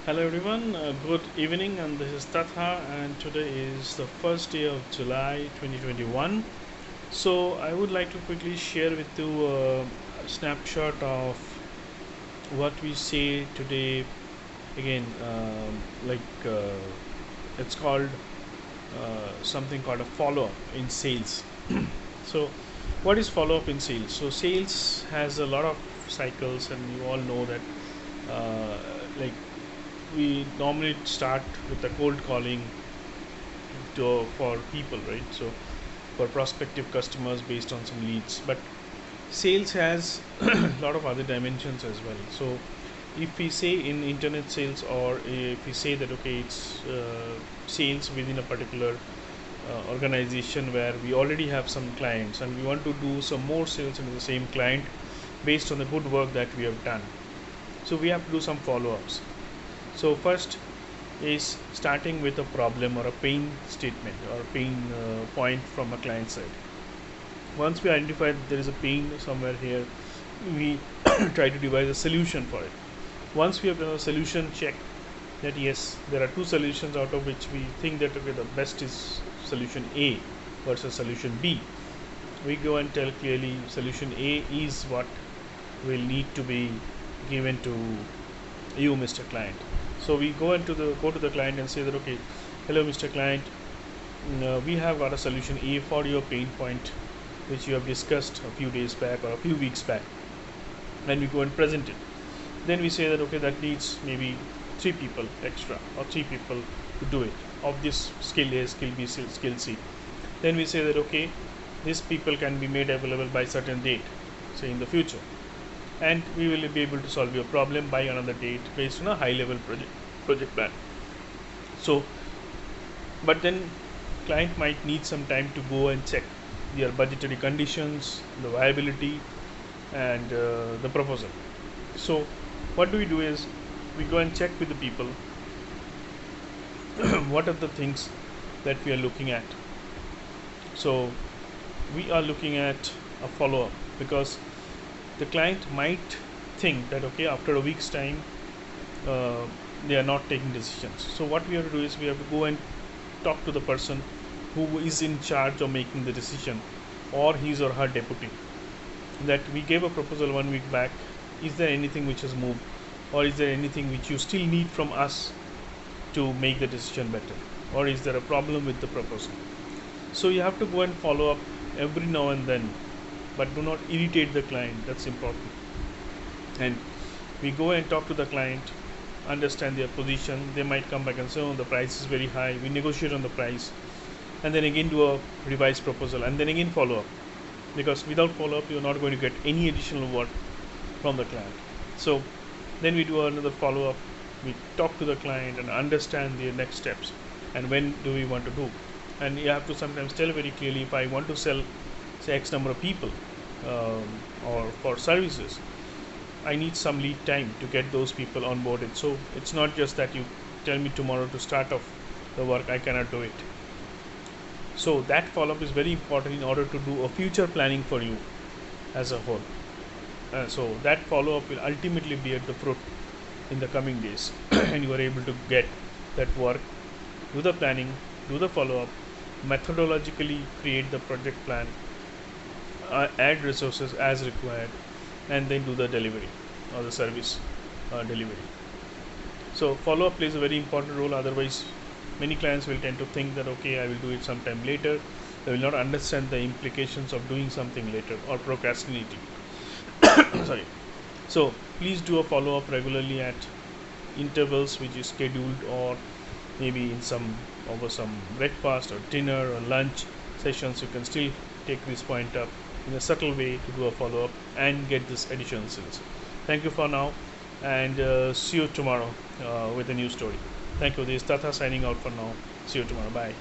Hello everyone, good evening, and this is Tatha, and today is the first day of July 2021. So, I would like to quickly share with you a snapshot of what we say today. Again, it's called something called a follow up in sales. So, what is follow up in sales? So, sales has a lot of cycles, and you all know that uh, like we normally start with the cold calling for people, right? So for prospective customers based on some leads, but sales has a lot of other dimensions as well. So if we say in internet sales, or if we say that okay, it's sales within a particular organization where we already have some clients and we want to do some more sales into the same client based on the good work that we have done, so we have to do some follow-ups. So first is starting with a problem or a pain statement or pain point from a client side. Once we identify that there is a pain somewhere here, we try to devise a solution for it. Once we have done a solution check, that yes, there are two solutions out of which we think that okay, the best is solution A versus solution B. We go and tell clearly solution A is what will need to be given to you, Mr. Client. So we go to the client and say that okay, hello, Mr. Client, we have got a solution A for your pain point, which you have discussed a few days back or a few weeks back, and we go and present it. Then we say that okay, that needs maybe three people extra or three people to do it of this skill A, skill B, skill C. Then we say that okay, these people can be made available by certain date, say in the future, and we will be able to solve your problem by another date based on a high level project plan. So but then client might need some time to go and check their budgetary conditions, the viability, and the proposal. So what do we do is we go and check with the people what are the things that we are looking at. So we are looking at a follow up, because the client might think that okay, after a week's time uh, they are not taking decisions. So what we have to do is we have to go and talk to the person who is in charge of making the decision, or his or her deputy, that we gave a proposal 1 week back. Is there anything which has moved, or is there anything which you still need from us to make the decision better, or is there a problem with the proposal? So you have to go and follow up every now and then, but do not irritate the client. That's important. And we go and talk to the client, understand their position. They might come back and say, oh, the price is very high. We negotiate on the price, and then again do a revised proposal, and then again follow up, because without follow up you're not going to get any additional work from the client. So then we do another follow up. We talk to the client and understand their next steps and when do we want to do. And you have to sometimes tell very clearly, if I want to sell say X number of people, um, or for services, I need some lead time to get those people onboarded. So it's not just that you tell me tomorrow to start off the work, I cannot do it. So that follow up is very important in order to do a future planning for you as a whole. So that follow up will ultimately be at the fruit in the coming days, and you are able to get that work, do the planning, do the follow up, methodologically create the project plan, add resources as required, and then do the delivery or the service delivery. So follow up plays a very important role. Otherwise, many clients will tend to think that okay, I will do it sometime later. They will not understand the implications of doing something later or procrastinating. Sorry. So please do a follow up regularly at intervals which is scheduled, or maybe in some over some breakfast or dinner or lunch sessions. You can still take this point up in a subtle way to do a follow up and get this additional sales. Thank you for now, and see you tomorrow with a new story. Thank you. This is Tata signing out for now. See you tomorrow. Bye.